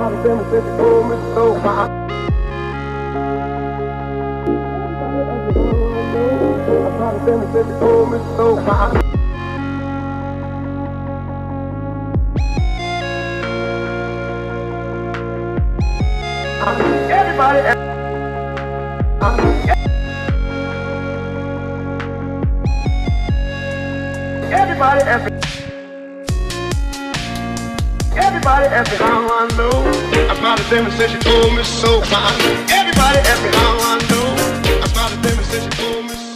smiled at them and said she told me so. I smiled at them and said she told me so. Everybody, asked me how I know. I smiled at them and said she told me so. Everybody asked me how I know. I smiled at them and said she told me so.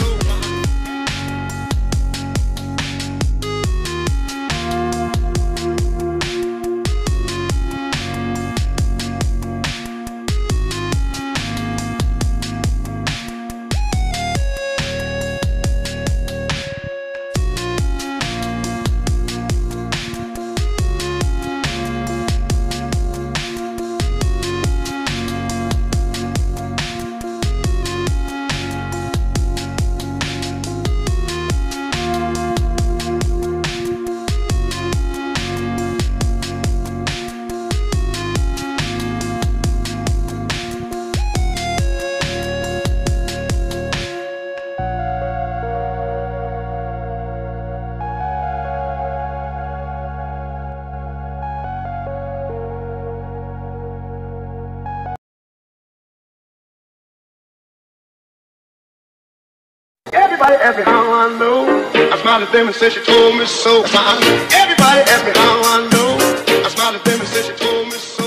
Everybody asked me how I know. I smiled at them and said she told me so. Everybody asked me how I know. I smiled at them and said she told me so.